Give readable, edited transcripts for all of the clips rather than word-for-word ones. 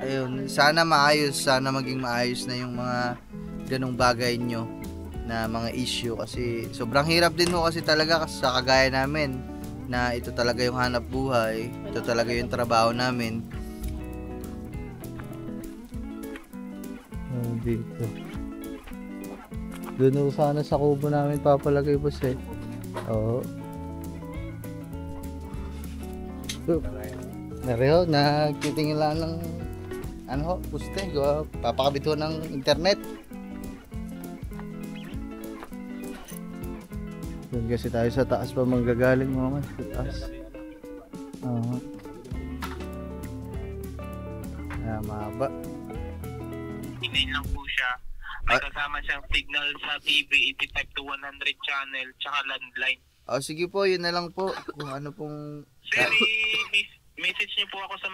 ayun, sana maayos, sana maging maayos na yung mga ganong bagay nyo na mga issue kasi sobrang hirap din ho kasi talaga kasi sa kagaya namin na ito talaga yung hanap buhay, ito talaga yung trabaho namin. Dito. Doon sana sa kubo namin papalagay boss eh. Oo. Nareho, nagtitingin lang ng ano ho, puste, papakabit ho ng internet. Doon kasi tayo sa taas pa manggagaling mga man, sa taas. Oo. Mahaba. Email lang po siya. May kasama siyang signal sa TV 85 to 100 channel tsaka landline. Sige po, yun na lang po. Kung ano pong... Sir, message niyo po ako sa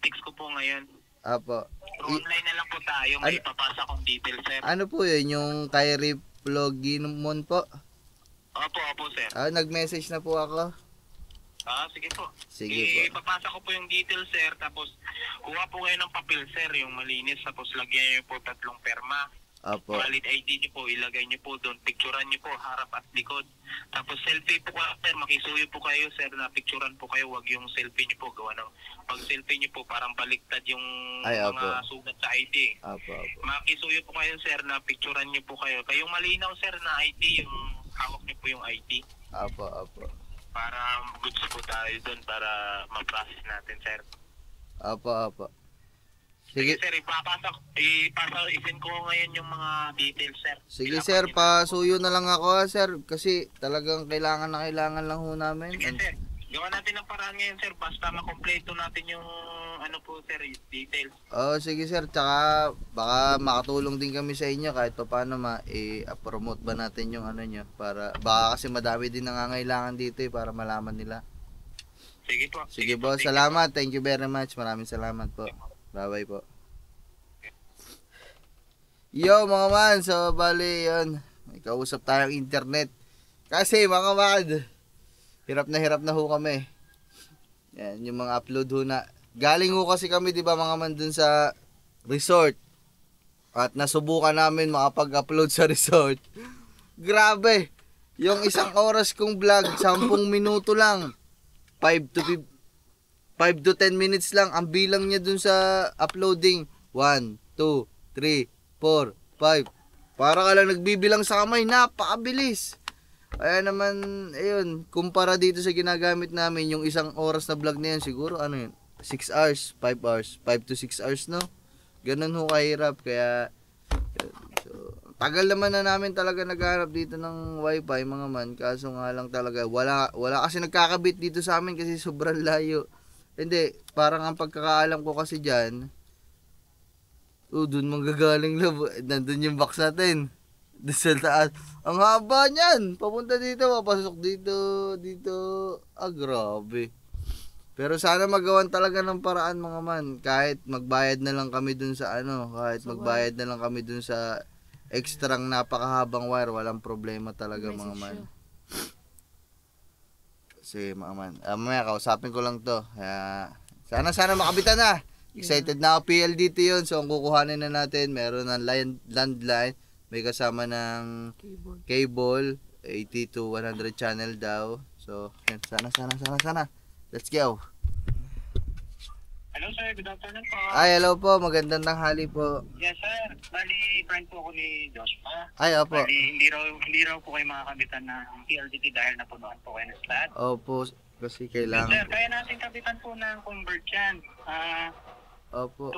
text ko po ngayon. Apo. Online na lang po tayo. May papasa kong details, sir. Ano po yun? Yung kay Riplogimon po? Opo, sir. Nag-message na po ako. Sige po. Sige po. Ipapasa ko po yung details, sir. Tapos, kuha po kayo ng papel, sir. Yung malinis. Tapos, lagyan niyo po 3 perma. Apo. Valid ID niyo po. Ilagay niyo po doon. Picturean niyo po harap at likod. Tapos, selfie po kayo, sir. Makisuyo po kayo, sir, na picturean po kayo. Wag yung selfie niyo po. Gawa ng pag selfie niyo po, parang baliktad yung mga sugat sa ID. Apo. Makisuyo po kayo, sir, na picturean niyo po kayo. Kayong malinaw, sir, na ID. Yung hawak niyo po yung ID. Apo. Para goods po tayo doon para ma-process natin, sir. Apo. Sige, sir, isin ko ngayon yung mga details, sir. Sige, sir, pasuyo na lang ako, sir. Kasi talagang kailangan lang ho namin. Sige, sir. Gawa natin ang paraan ngayon, sir. Basta makompleto natin yung sir, details. Sige, sir. Tsaka baka makatulong din kami sa inyo kahit paano promote ba natin yung nyo. Para, baka kasi madami din nangangailangan dito para malaman nila. Sige po. Sige po, salamat. Thank you very much. Maraming salamat po. Bye-bye po. Yo mga man, so bali yun. May kausap tayong internet. Kasi mga man, hirap na ho kami. Yan, yung mga upload ho na. Galing ho kasi kami, di ba mga man, dun sa resort. At nasubukan namin makapag-upload sa resort. Grabe. Yung 1 oras kong vlog, 10 minuto lang. 5 to 10 minutes lang ang bilang niya dun sa uploading. 1, 2, 3, 4, 5. Para ka lang nagbibilang sa kamay, napakabilis. Kaya naman, ayun, kumpara dito sa ginagamit namin, yung 1 oras na vlog na yan, siguro, 6 hours, 5 hours, 5 to 6 hours, no? Ganun ho kahirap, kaya, so, tagal naman na namin talaga naghahanap dito ng wifi, mga man, kaso nga lang talaga, wala kasi nagkakabit dito sa amin kasi sobrang layo. Hindi, parang ang pagkakaalam ko kasi dyan, dun manggagaling nandun yung box natin. Doon sa taas. Ang haba niyan. Papunta dito, papasok dito. Grabe. Pero sana magawan talaga ng paraan mga man. Kahit magbayad na lang kami dun sa kahit magbayad na lang kami dun sa extrang napakahabang wire. Walang problema talaga mga man. Kasi mga man. Mamaya kausapin ko lang to. Kaya, sana makabitan na. Excited na ako PLDT yun. So ang kukuhanin na natin, meron ng landline. May kasama ng cable, 80 to 100 channel daw. So, yan, sana. Let's go. Hello, sir. Good afternoon po. Ay, hello po. Magandang tanghali po. Yes, sir. Bali, friend po ako ni Joshua. Ay, opo. Bali, hindi raw po kayo makakabitan ng PLDT dahil napunuan po kayo ng slot. Opo, kasi Yes, kailangan. sir. Kaya natin kabitan po ng convert yan. Opo.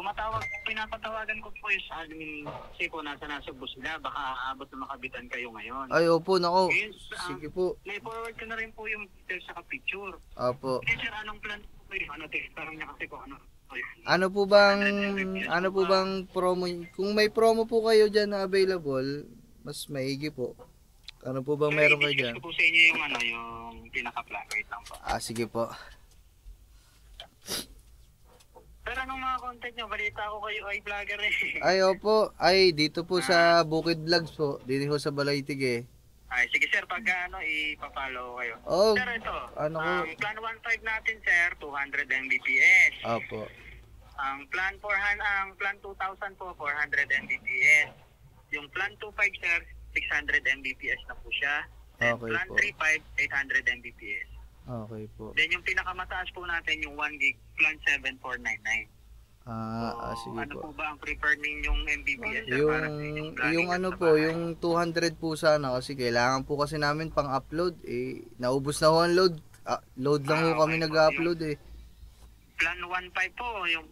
Pinapatawagan ko po yung sa admin kasi po nasa Nasugbo sila. Baka aabot na makabitan kayo ngayon. Ay, opo, nako. Yes, Sige po. may-forward ko na rin po yung details sa picture. Opo. Eh, sir, anong plan po kayo? Tanong niya kasi po Ano po bang promo? Kung may promo po kayo dyan na available, mas maigi po. Ano po bang meron kayo dyan? I-discuss ko po sa inyo yung yung pinaka-plan. Wait lang po. Sige po. Pero anong mga content nyo? Balita ko kayo ay vlogger eh. Ay, opo. Ay, dito po sa Bukid Vlogs po. Dito po sa Balaytig eh. Ay, sige sir, pag ipapollow kayo. Oh, Sir, ito. ano ko? Plan 1.5 natin sir, 200 Mbps. Opo. Ang plan 2000 po 400 Mbps. Yung plan 25 sir 600 Mbps na po siya. And Okay plan po. 35 800 Mbps. Okay po. Then yung pinakamataas po natin yung 1 gig plan 7499. Sige Ano po. po ba ang preferred ninyong Mbps sir para sa inyong planning Yung at ano sa po, bahay? yung 200 po sana kasi kailangan po kasi namin pang-upload naubos na ho ang load. Load lang ho kami Okay po. nag-upload Plan 15 po, yung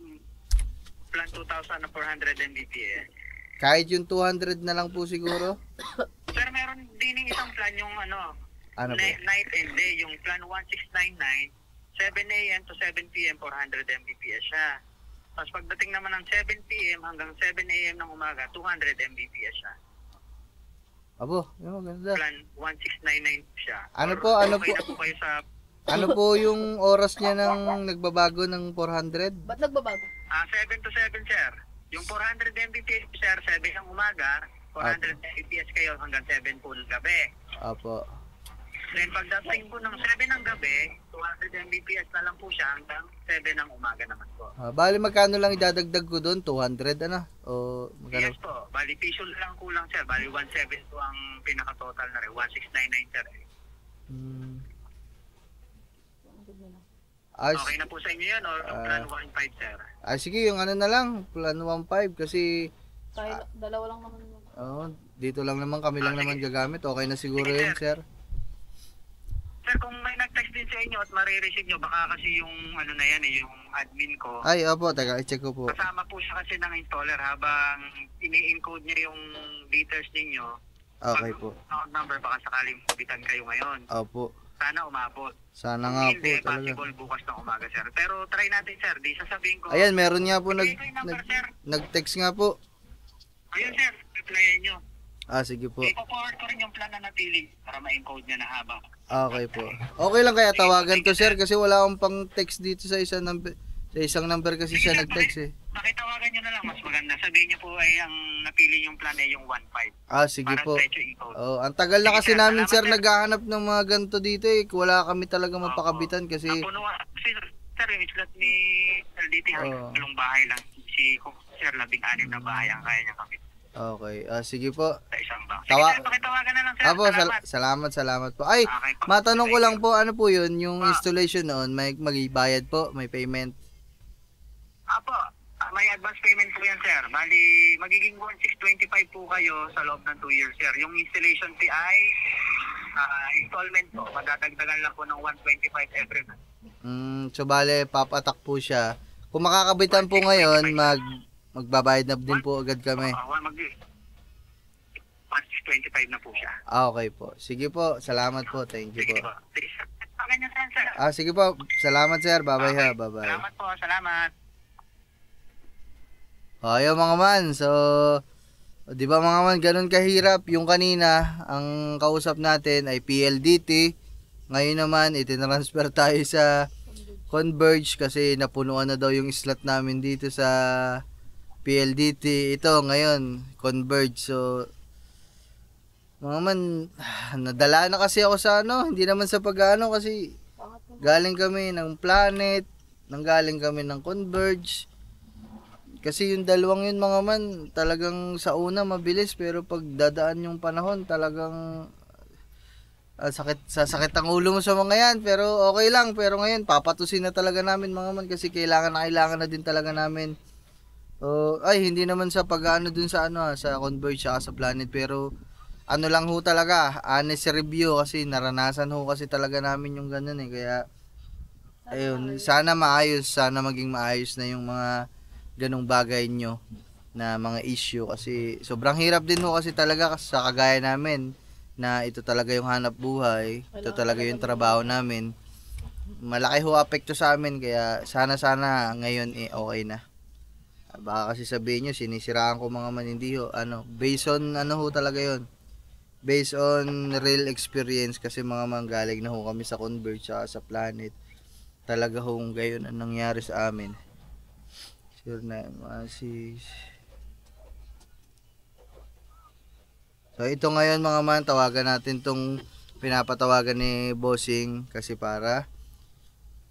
plan 2,000 na 400 Mbps. Kahit yung 200 na lang po siguro. Sir, meron din yung isang plan yung Ano po? night and day, yung plan 1699, 7 a.m. to 7 p.m. 400 Mbps siya. Tapos pagdating naman ng 7 p.m. hanggang 7 a.m. ng umaga, 200 Mbps siya. Abo, yung maganda. Plan 1699 siya. Ano Or po, ano okay po? na po kayo sa Ano po yung oras niya ng nagbabago ng 400? Ba't nagbabago? 7 to 7, sir. Yung 400 Mbps, sir, 7 ng umaga, 400 Mbps kayo hanggang 7 po ng gabi. Opo. Then pagdating po ng 7 ng gabi, 200 Mbps na lang po siya hanggang 7 ng umaga naman po. Bali magkano lang idadagdag ko doon? 200 ano? O magkano? Yes po. Bali, piso lang kulang, sir. Bali, 1.7 po ang pinaka-total na rin. 1699, sir. Hmm. Okay na po sa inyo yun or plan 15, sir? Sige, yung ano na lang, plan 15 kasi Tayo, dalawa lang naman yun. dito lang naman kami lang Sige. naman gagamit. Okay na siguro Sige, yun, sir. Sir, kung may nag-text din sa inyo at marireceive nyo, baka kasi yung ano na yan yung admin ko. Ay, opo, teka, i-check ko po. Kasama po siya kasi ng installer habang ini-encode niya yung details ninyo. Okay po. Account number, baka sakaling mabitan kayo ngayon. Opo. Sana umabot. Sana Kung nga po hindi, talaga. possible bukas ng umaga, sir. Pero try natin, sir. Di sasabihin ko. Ayan, meron nga po Bigay ko yung number, sir. nag-text nga po. Ayun, sir. Replyan nyo. Sige po. Ipo-forward ko rin yung plan na napili para ma-encode niya na habang. Okay po. Okay lang kaya tawagan to, sir, kasi wala akong pang text dito sa isang number. Sa isang number kasi siya nag-text Pakitawagan nyo na lang. Mas maganda. Sabihin nyo po ay ang napili yung plan ay yung 1.5. Sige Para po. diretso encode. Ang tagal na Sige, kasi sir. namin, Salamat, sir, sir. naghahanap ng mga ganito dito Wala kami talaga mapakabitan kasi Napunuan. Sir, yung slot ni LDT Oo. yung bahay lang. Si Sir, 16 na bahay ang kaya niya kapit Okay. Sige po. sa isang box. Sige, Tawa- sir, pakitawagan na lang, sir. Apo, salamat po. Ay, Okay po. matanong ko Thank lang you. po, ano po yun, yung Ah. installation noon, may magbayad po, may payment. Apo, may advance payment po yan, sir. Bali, magiging 1,625 po kayo sa loob ng 2 years, sir. Yung installation fee ay installment po. Madadagdagan lang po ng 125 every month. So bale, papatak po siya. Kung makakabitan po ngayon, magbabayad na din po agad kami. 1,625 na po siya. Okay po. Sige po, salamat po. Thank you Sige po. po. Sige, sir. Ganyan, sir. Sige po, salamat sir. Bye-bye ha, Okay. bye-bye. Salamat po, salamat. Ayun mga man, so, di ba mga man, ganun kahirap. Yung kanina, ang kausap natin ay PLDT. Ngayon naman, itinransfer tayo sa Converge kasi napunuan na daw yung slot namin dito sa PLDT. Ito ngayon, Converge. So, mga man, nadala na kasi ako sa hindi naman sa pag-ano kasi galing kami ng Planet, nanggaling kami ng Converge. Kasi yung dalawang yun mga man, talagang sa una mabilis pero pag dadaan yung panahon talagang sasakit ang ulo mo sa mga yan. Pero okay lang, pero ngayon papatusin na talaga namin mga man kasi kailangan na din talaga namin. Hindi naman sa pag-ano dun sa sa Converge sa Planet pero ano lang ho talaga, honest review kasi naranasan ho kasi talaga namin yung ganun kaya ayun, sana maging maayos na yung mga ganong bagay nyo na mga issue kasi sobrang hirap din ho kasi talaga sa kagaya namin na ito talaga yung hanap buhay, ito talaga yung trabaho namin, malaki ho apekto sa amin kaya sana ngayon okay na. Baka kasi sabihin nyo sinisiraan ko mga man, hindi ho, based on ho talaga yon, based on real experience kasi mga manggaling na ho kami sa Converge sa Planet, talaga ho gayon ang nangyari sa amin. Sure na So ito ngayon mga man, tawagan natin tong pinapatawagan ni Bossing kasi para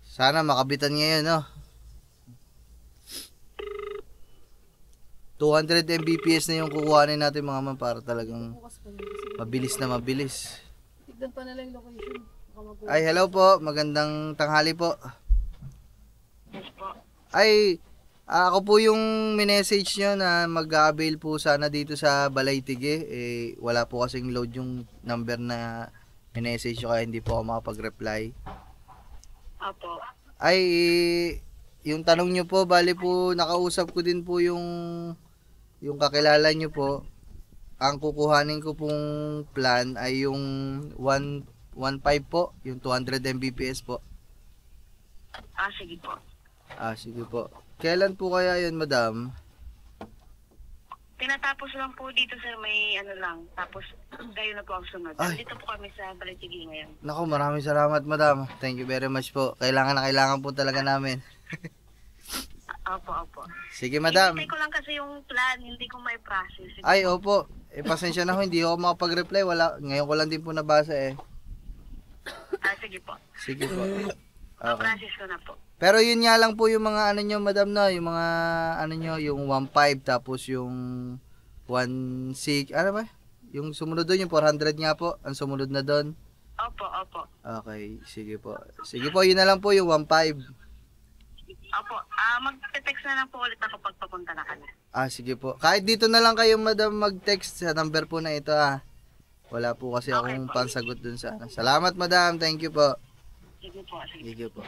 sana makabitan ngayon 200 Mbps na yung kukuhanin natin mga man para talagang Bukas pa nila kasi. mabilis na mabilis. Tignan pa nila yung location. Baka mag- Ay, hello po. Magandang tanghali po. Ay, ako po yung minessage nyo na mag-avail po sana dito sa Balaytige. Eh, wala po kasing load yung number na minessage nyo kaya hindi po ako makapag-reply. Opo. Ay, yung tanong nyo po, bali po, nakausap ko din po yung kakilala nyo po. Ang kukuhanin ko pong plan ay yung 1.5 po, yung 200 Mbps po. Sige po. Sige po. Kailan po kaya yun, madam? Tinatapos lang po dito sir, may ano lang. Tapos kayo na po ang sunod. Ay. Dito po kami sa Balaytige ngayon. Naku, maraming salamat, madam. Thank you very much po. Kailangan na kailangan po talaga namin. Opo. Sige, madam. Hintay ko lang kasi yung plan, hindi ko may process. Ay, opo. Pasensya na ho, hindi ako makapag-reply. Ngayon ko lang din po nabasa eh. Sige po. Sige po. Okay. Process ko na po. Pero yun nga lang po yung mga ano nyo, madam, na yung mga ano nyo, yung 1.5 tapos yung 1.6, ano ba? Yung sumunod doon, yung 400 nga po, ang sumunod na doon. Opo. Okay, sige po. Sige po, yun na lang po yung 1.5. Opo. Mag-text na lang po ulit ako pag papunta na kami. Sige po. Kahit dito na lang kayo, madam, mag-text sa number po na ito, Wala po kasi akong pansagot dun sa ano. Salamat, madam. Thank you po. Sige po. Sige po.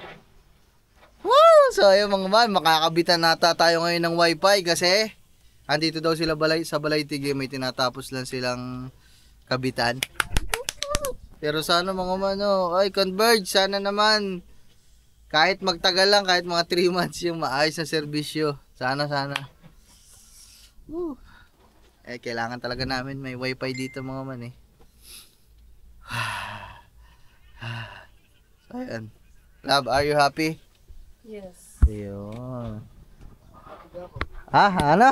Woo! So, ayun mga man, makakabitan nata tayo ngayon ng wifi kasi andito daw sila sa Balaytige, may tinatapos lang silang kabitan. Pero sana mga man, ay converge, sana naman kahit magtagal lang, kahit mga 3 months yung maayos na serbisyo. Sana. Woo! Kailangan talaga namin may wifi dito mga man eh. So, ayun. Love, are you happy? Yes. Ayun. Ano?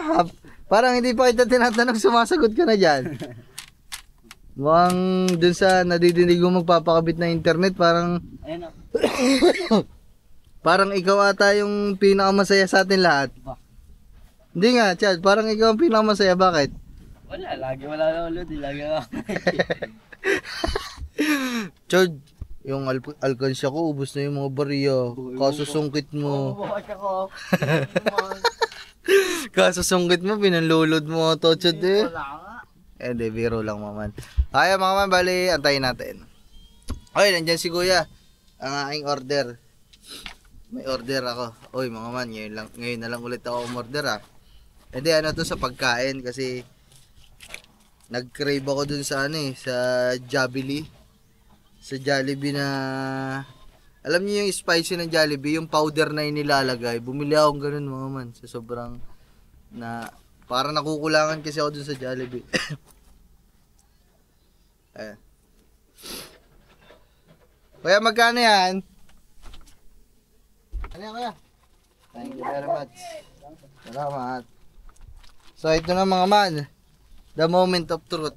Parang hindi pa kita tinatanong, sumasagot ka na dyan. Mukhang dun sa nadidinig mo magpapakabit na internet, parang parang ikaw ata yung pinakamasaya sa atin lahat. Hindi nga, Chad, parang ikaw ang pinakamasaya. Bakit? Wala na ulo, di lagi ako. Chad, yung alkansya ko, ubos na yung mga bariya. Kasusungkit mo. Kasusungkit mo, pinanlulod mo to, Chad eh. Wala nga. Di, biro lang maman. Kaya mga man, bali, antayin natin. Oy, nandyan si Kuya. Ang aking order. May order ako. Oy, mga man, ngayon na lang ulit ako umorder Hindi, ano to sa pagkain kasi nag-crave ako dun sa sa Jollibee. Sa Jollibee na alam niyo yung spicy ng Jollibee, yung powder na inilalagay. Bumili akong ganun mga man sa sobrang na parang nakukulangan kasi ako dun sa Jollibee. Kuya, magkano yan? Ano yan, kuya? Thank you very much. Salamat. So, ito na mga man. The moment of truth.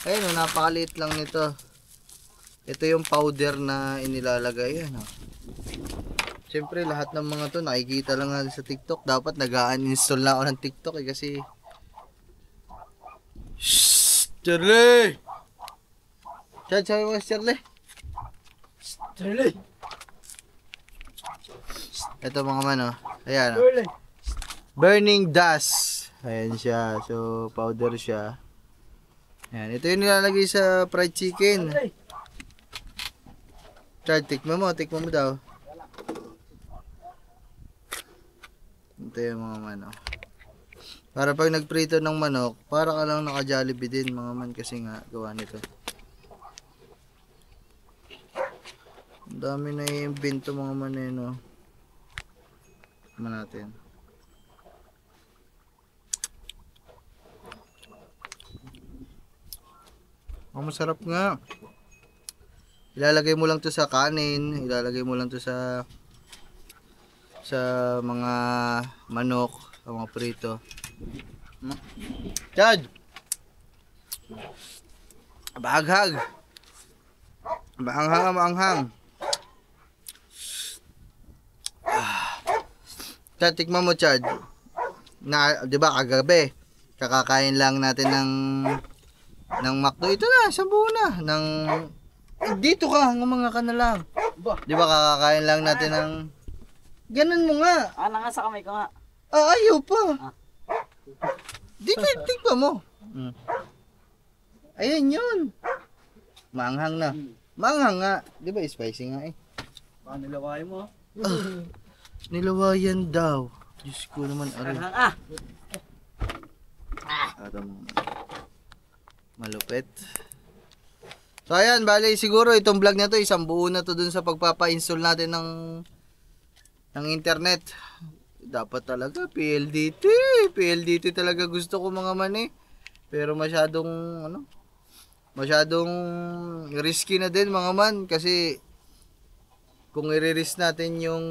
Ayun, napakaliit lang nito. Ito yung powder na inilalagay. Siyempre, lahat ng mga to nakikita lang natin sa TikTok. Dapat nag-uninstall na ako ng TikTok kasi... Shhh! Charlie! Chad, sabi mo si Charlie? Charlie! Ito mga man, Ayan, Burning dust. Ayan siya. So, powder siya. Ayan. Ito yung nilalagay sa fried chicken. Chad, tikman mo daw. Ito yung mga manok. Para pag nagprito ng manok, para ka lang naka-Jollibee din mga man kasi nga gawa nito. Ang dami na i-invento mga man Tama natin. Masarap nga. Ilalagay mo lang to sa kanin, ilalagay mo lang to sa mga manok, sa mga prito. Chad! Bahaghag! Maanghang. Chad, tikman mo, Chad. na, 'di ba, kagabi kakakain lang natin ng McDo. Ito na, isang buo na ng dito ka, mga ka na lang. 'Di ba, kakakain lang natin ng ganun mo nga. Nga sa kamay ko nga. Ayaw pa. Dito, tingnan mo. Ayan yun. Maanghang na. Maanghang nga. 'Di ba, spicy nga eh. Baka nilawayan mo. Nilawayan daw. Diyos ko naman, aray. Malupit. So ayan, bali siguro itong vlog na to, isang buo na to dun sa pagpapa-install natin ng internet. Dapat talaga PLDT talaga gusto ko mga man eh. Pero masyadong risky na din mga man, kasi kung i-risk natin yung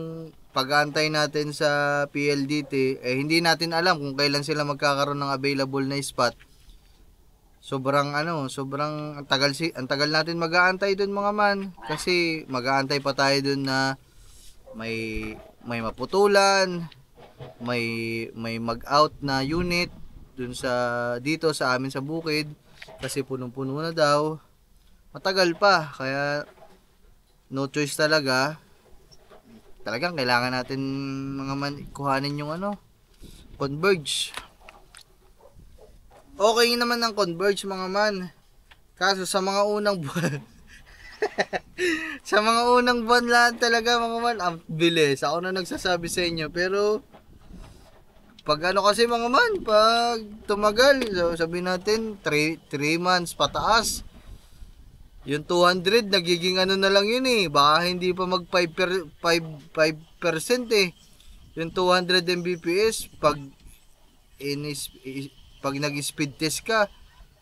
pag-aantay natin sa PLDT, eh hindi natin alam kung kailan sila magkakaroon ng available na spot. Sobrang ang tagal natin mag-aantay doon mga man, kasi mag-aantay pa tayo doon na may maputulan, may mag-out na unit doon dito sa amin sa bukid, kasi punong-puno na daw. Matagal pa, kaya no choice talaga. Talagang kailangan natin mga man kuhanin yung Converge. Okay naman ng Converge mga man. Kaso sa mga unang buwan sa mga unang buwan lang talaga mga man, ang bilis. Ako na nagsasabi sa inyo, pero pag kasi mga man, pag tumagal, so sabihin natin 3 months pataas, yung 200 nagiging na lang yun eh. Baka hindi pa mag 5% eh. Yung 200 Mbps pag nag-speed test ka,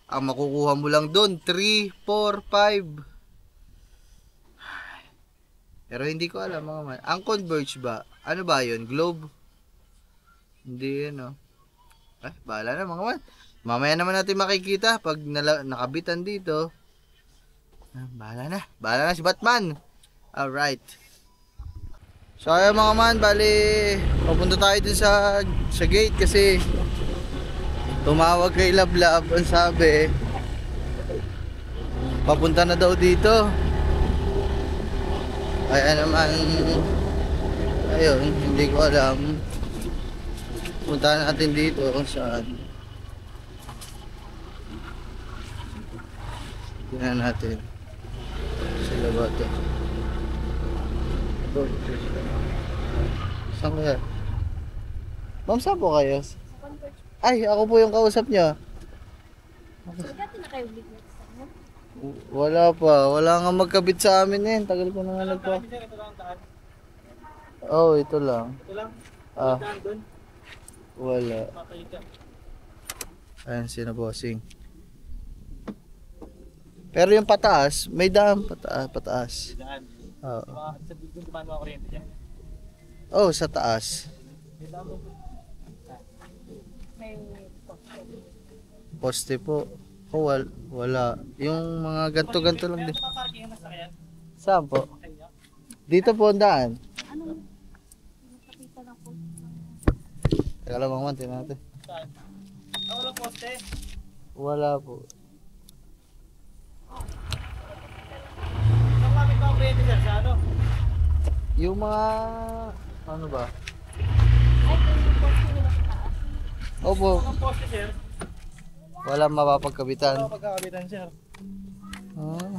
ang makukuha mo lang doon 3, 4, 5. Pero hindi ko alam mga man. Ang Converge ba? Ano ba yun? Globe? Hindi yun bahala na mga man. Mamaya naman natin makikita pag nakabitan dito. Bahala na si Batman. Alright. So ayun mga man, bali papunta tayo dun sa gate kasi tumawag kay Lablab, ang sabi papunta na daw dito. Ay naman, ayun, hindi ko alam. Punta natin dito kung saan. Tingnan natin. Sila ba ito? Saan kaya? Ma'am, saan po kayo? Ay, ako po yung kausap niya. Dati na kayo bigla sa ano? Wala pa. Wala nga magkabit sa amin eh. Tagal ko na nga nagpa. Oh, ito lang. Ito lang? Ah, Doon? wala. Makita. Ayan, sino bossing. Pero yung pataas, may daan pataas. Daan. Oo. Sa doon dumaan mga kuryente dyan. Oh, sa taas. May daan mo. May Poste po. Oh, wala. Yung mga ganto-ganto lang din. Paparking na sakyan. Saan po? Dito po ang daan. ano? Nakakita na po. Teka lang mga man, tingnan natin. Saan? Walang poste. Wala po. Saan kami mga kuryente sir? Sa ano? Yung mga... ano ba? Ay, yung poste nila sa taas. Opo. Mga poste sir. Wala mapapagkabitan. Ano pagkakabitan sir? Ah,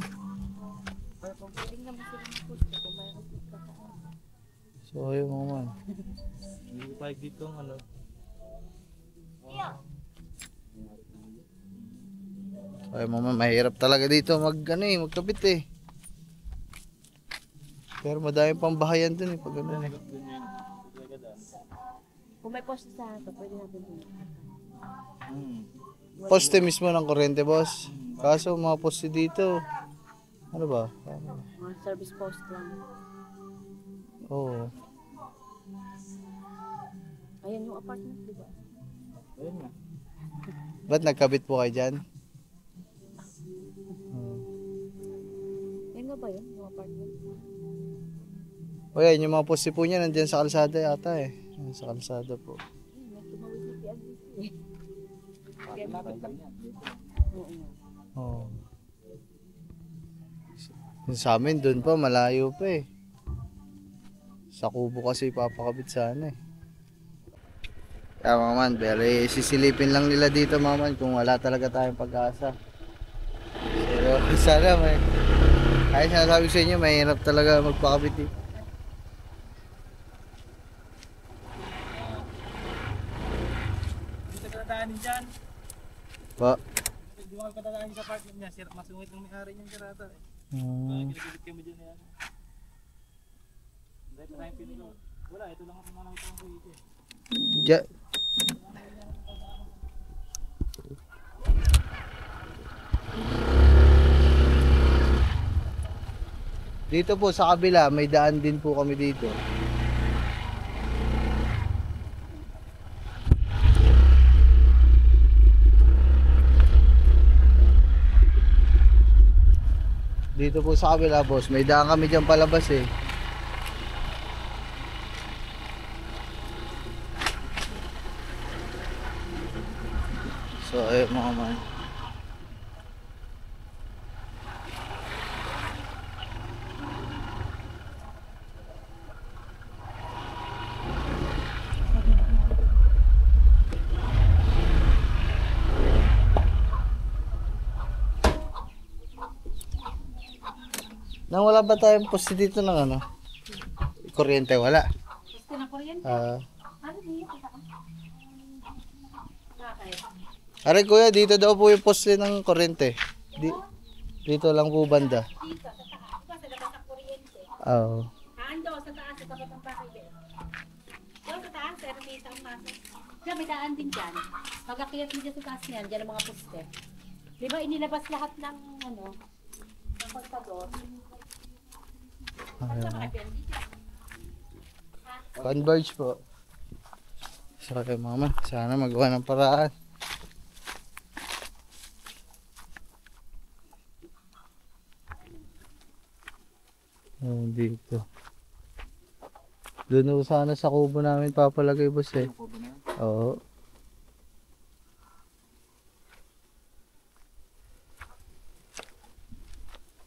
Tingnan mo sila ng poste kung mayroon po sa taas. so ayun mga man. Hindi ko tayo dito ang ano. Ay mga man, mahirap talaga dito magkabit eh. Pero madaming pambahayan dun eh pag ano eh. Kung may poste sa ato, pwede natin dito. Poste mismo ng kuryente boss. Kaso mga poste dito. Ano ba? Mga service post lang. Oo. Ayan yung apartment, di ba? Ayun nga. Ba't nagkabit po kayo dyan? Yan nga ba yun, yung apartment? O yan, yung mga poste po niya nandiyan sa kalsada yata eh. Yan, sa kalsada po. May tumawid na Lapit lang yan. Oh. Yung sa amin doon pa, malayo pa eh. Sa kubo kasi papakabit sana eh. Kaya mga man, pero sisilipin lang nila dito mga man kung wala talaga tayong pag-asa. Pero sana may, kaya sinasabi ko sa inyo, mahirap talaga magpakabit dito. Hindi ka dadaanin dyan. Pa. Hindi mo ka dadaanin sa parking niya. Masungit ang may-ari niyang sirata eh. Hmm. Ginagilid kami dyan yan. Dahil pa tayong pinilo. Wala, ito lang ang pumanakita ng kuwiti. Ja- Dito po sa kabila, may daan din po kami dito. Dito po sa kabila, boss, may daan kami dyan palabas eh. So, ayun mga man. Nang wala ba tayong poste dito ng ano? Kuryente, wala. Gusto na kuryente. Ah, Ano niyo? Bakit? aray kuya, dito daw po yung poste ng kuryente. Dito lang po banda. Dito, sa taas. Diba sa labas ang kuryente? Oo. Ando, sa taas, sa tapat ng bahay din. Doon sa taas, pero dito ang pasok. Diyan, may daan din dyan. Pag-akiyat mo dyan sa taas niyan, dyan ang mga poste. Di ba inilabas lahat ng, ano, ng kontador? At sa mga dito. Converge po. Sorry mama, sana magawa ng paraan. Oh, dito. Doon sana sa kubo namin papalagay boss eh. Oo.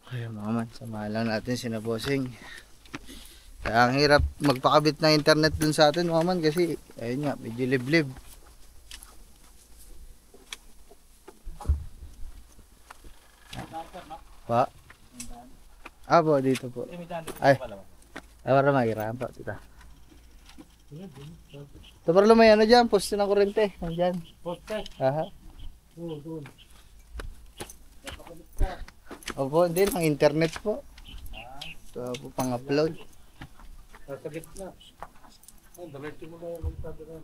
Kaya mama, samahan lang natin sina bossing. Kaya ang hirap magpakabit ng internet dun sa atin mga man kasi ayun nga, medyo liblib. Pa? Ah po, dito po. May daan dito Ay. sa palawan. Ay, para makiraan po. Tita. Ito para may ano dyan, poste ng kurente. Nandyan. Poste. Aha. Oo, doon. Opo, hindi lang internet po. Ito po pang-upload. Sa gitna. Ang diretso mo na yung magsabi na.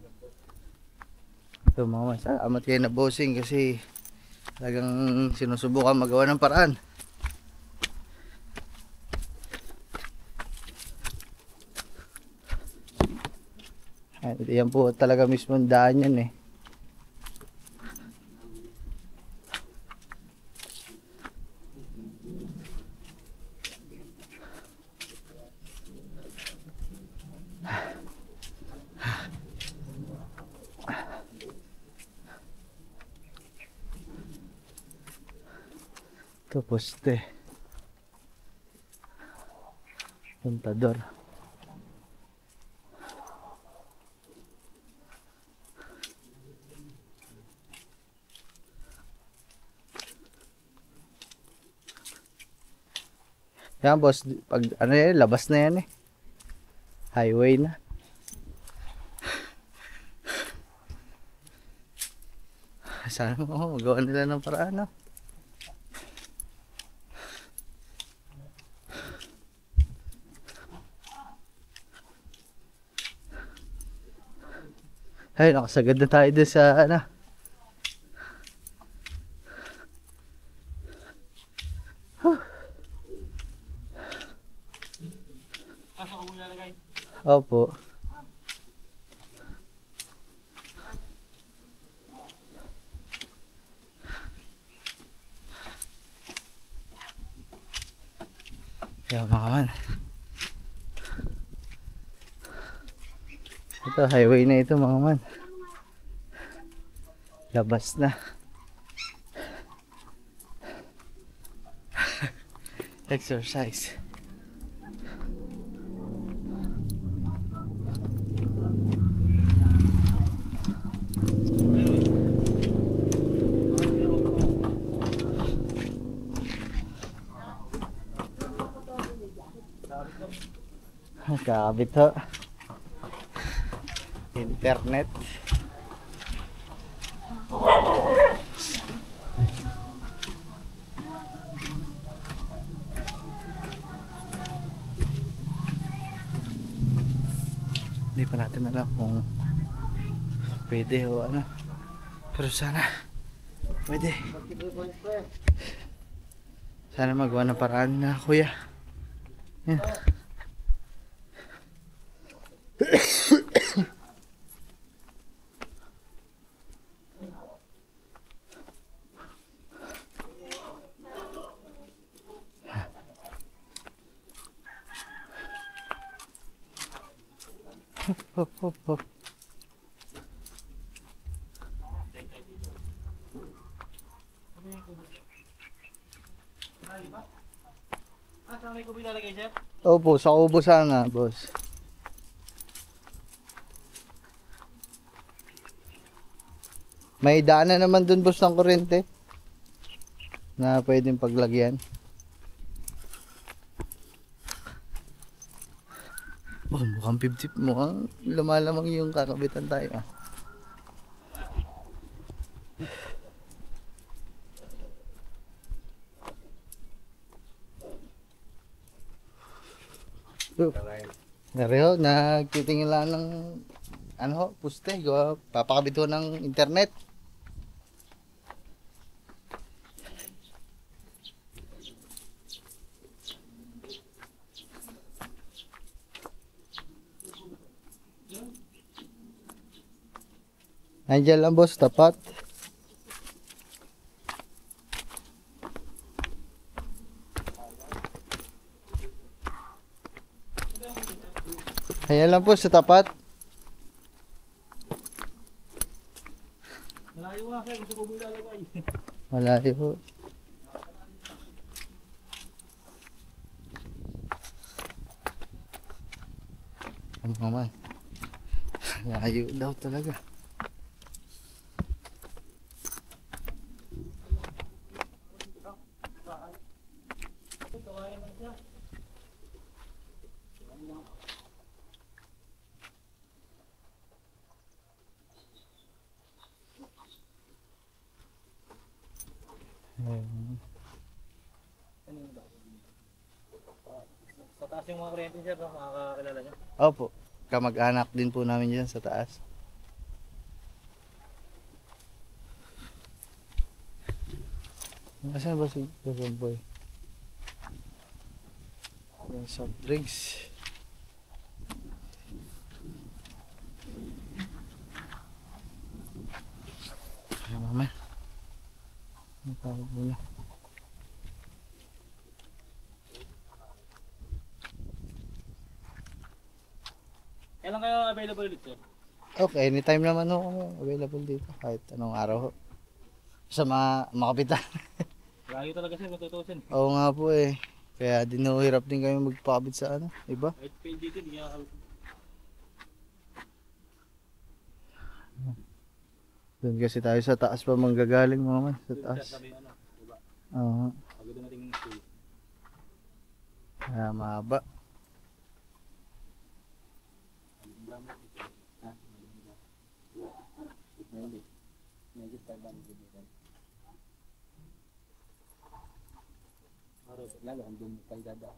Ito mga mas, amat kayo na bossing kasi talagang sinusubukan magawa ng paraan. Yan po talaga mismo ang daan yan eh. Ito poste. Puntador. Yan boss, pag ano yan, labas na yan eh. Highway na. Sana mo magawa nila ng paraan no? Ay, nakasagad na tayo doon sa ano. Pasok ko muna lagay. Opo. Kaya mga man. Ito, highway na ito mga man. Labas na. Exercise. Kakabit ho. Internet. Hindi pa natin alam kung pwede o ano. Pero sana pwede. Sana magawa ng paraan na kuya. Yan. Hop, hop, hop. Opo, sa kubo sana, boss. May daanan naman dun, boss, ng kuryente na pwedeng paglagyan. Oh, mukhang 50, mukhang lumalamang yung kakabitan tayo. Nareho, nagtitingin lang ng ano ho, puste, papakabit ho ng internet. Nandiyan lang, boss, tapat. Ayan lang po sa tapat. Malayo nga kayo, gusto ko bulalagay. Malayo po. Ano naman? Layo daw talaga. Sa taas yung mga kuryente sir, no? Makakakilala nyo. Opo, kamag-anak din po namin dyan sa taas. Nasaan ba si Boy? Yung soft drinks. Ay, mama. Ang tawag muna. Kailan kayo available dito sir? Okay, anytime naman ho kami available dito. Kahit anong araw ho. Sa mga kapitan. Layo talaga sir, kung tutusin. Oo nga po eh. Kaya din ho, hirap din kami magpakabit sa ano, iba. Kahit pain dito, hindi nga kami. Doon kasi tayo sa taas pa manggagaling mga man. Sa Doon taas. sir, sabi ano, diba? Oo. Pag dumating yung school. Kaya mahaba. Lalo, andun tayo dadaan.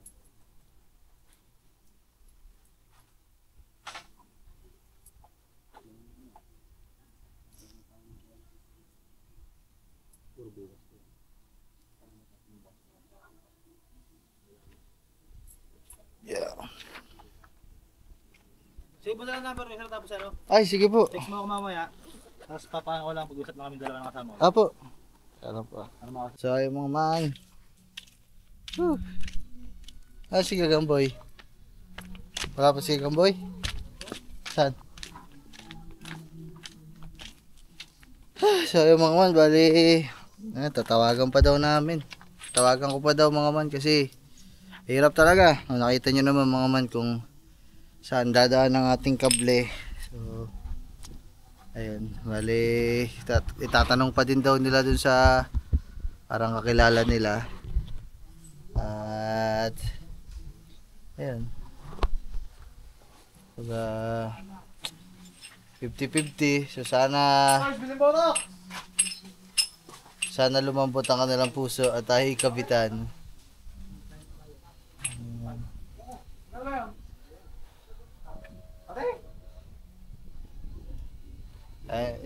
Yeah. Save mo na lang number sir, tapos ano? Ay, sige po. Text mo ako mamaya. Tapos papahan ko lang, pag-usap na kami dalawa ng kasama ko. Apo. Ano po. Ano mga So, yung mga man. Whew. Ah, sige Gamboy. Wala pa sige Gamboy? Saan? So yung mga man, bali, tatawagan pa daw namin. Tawagan ko pa daw mga man kasi hirap talaga. Nakita nyo naman mga man kung saan dadaan ang ating kable. So, ayun, bali, itatanong pa din daw nila dun sa parang kakilala nila. At, ayun. Pagka 50-50. So sana lumambot ang kanilang puso at tayo kabitan.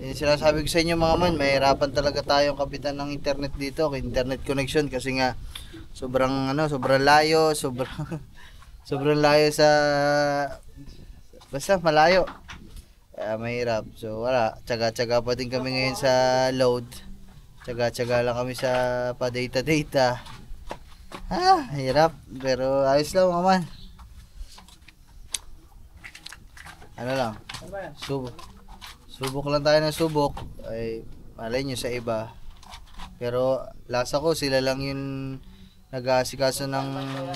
Yung sinasabi ko sa inyo mga man, mahirapan talaga tayong kapitan ng internet dito, internet connection kasi nga sobrang layo, sobrang layo sa basta malayo. Kaya mahirap. So wala, tsaga-tsaga pa din kami ngayon sa load. Tsaga-tsaga lang kami sa pa-data. Hirap. Pero ayos lang mga man. Ano lang. Subok lang tayo ng subok. Ay, malay nyo sa iba. Pero lasa ko, sila lang yung nag-aasikaso ng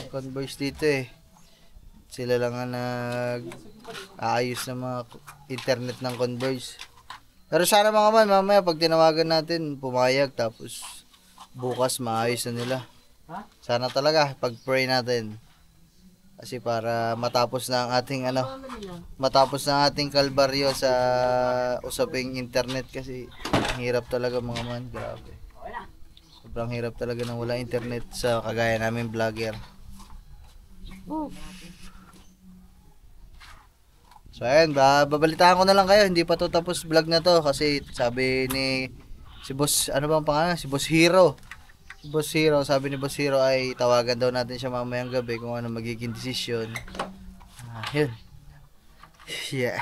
Converse dito eh. Sila lang ang nag-aayos ng mga internet ng Converse. Pero sana mga man, mamaya pag tinawagan natin, pumayag tapos bukas maayos na nila. Sana talaga, pag-pray natin. Kasi para matapos na ang ating matapos na ang ating kalbaryo sa usaping internet kasi ang hirap talaga mga man, grabe. Sobrang hirap talaga nang wala internet sa kagaya namin vlogger. So ayan, babalitaan ko na lang kayo, hindi pa to tapos vlog na to kasi sabi ni si Boss, ano bang pangalan? Si Boss Hero. Boss Hero, sabi ni Boss Hero ay tawagan daw natin siya mamayang gabi kung ano magiging desisyon. Yun. Yeah.